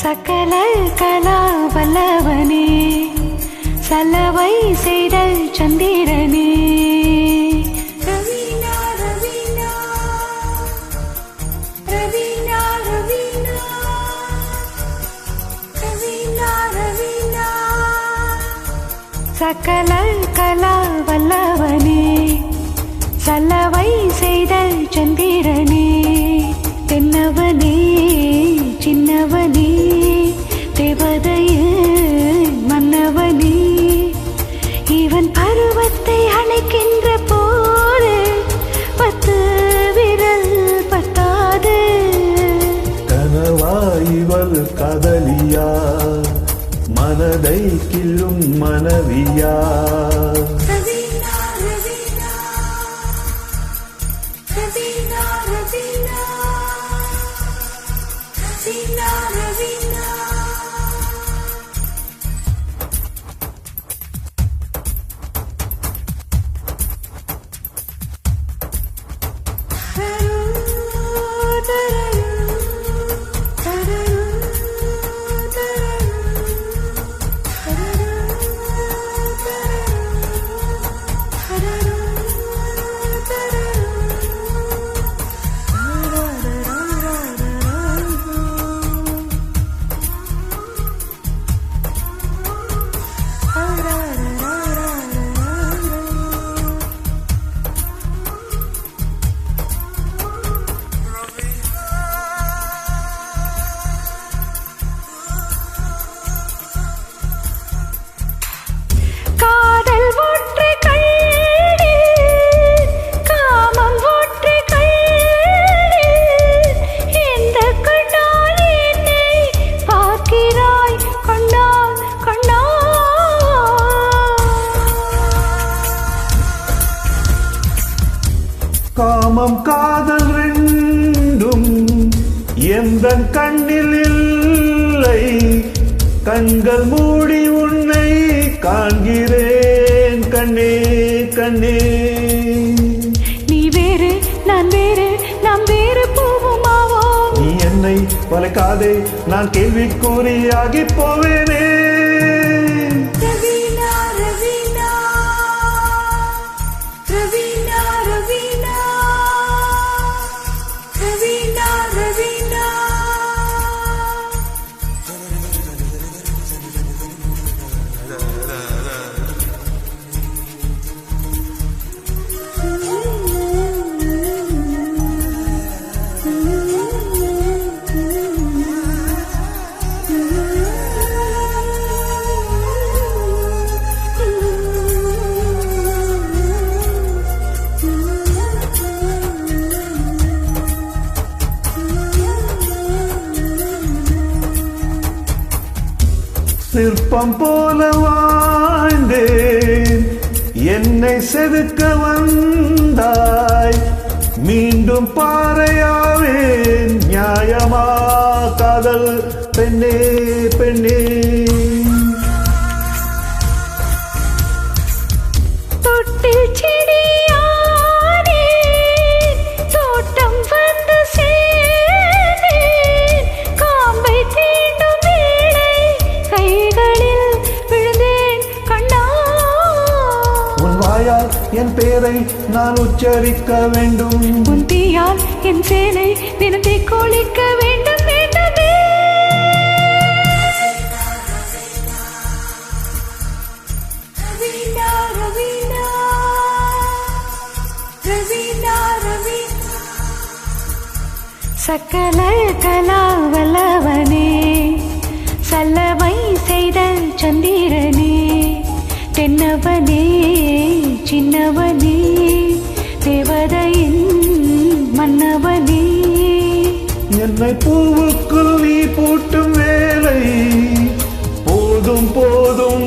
சகல கலா வல்லவனே, சலவை செய்தல் சந்திரனே. ரவீனா ரவீனா ரவீனா ரவீனா ரவீனா ரவீனா. சகல கலா வல்லவனே, சலவை செய்தல் சந்திரனே. தென்னவனே சின்னவனே, தேவதையே மன்னவனே. இவன் பருவத்தை அழைக்கின்ற போது 10 விரல் பத்தாது. கனவாய்வள் காதலியா, மனதை கிள்ளும் மனைவியா. ரவீனா ரவீனா ரவீனா ரவீனா ரவீனா ரவீனா. காமம் காதல் ரெண்டும் எந்தன் கண்ணில் இல்லை. கண்கள் மூடி உன்னை காண்கிறேன் கண்ணே கண்ணே. நீ வேறு நான் வேறு, நாம் வேறு போவோமாவோ. நீ என்னை வளைக்காதே, நான் கேள்விக்குறியாகி போவேனே. ரவீனா ரவீனா ரவீனா ரவீனா ரவீனா ரவீனா. சிற்பம் போல வாழ்ந்தேன், என்னை செதுக்க வந்தாய். மீண்டும் பாறையாவேன், நியாயமா காதல் பெண்ணே பெண்ணே. தொட்டில் செடியானே, தோட்டம் வந்து சேர்ந்தேன். காம்பை தீண்டும் வேளை கைகளில் விழுந்தேன் கண்ணா. உன் வாயால் என் பேரை நான் உச்சரிக்க வேண்டும். உன் தீயால் என் சேலை தினத்தை கோளிக்க வேண்டும் வேண்டுமே. ரவீனா ரவீனா ரவீனா ரவீனா. சகல கலா வல்லவனே, சல்லவை செய்தல் சந்திரனே. தென்னவனே சின்னவனே தேவதையின் மன்னவனே என்னை பூவுக்குள் நீ பூட்டும் வேலை போதும் போதும்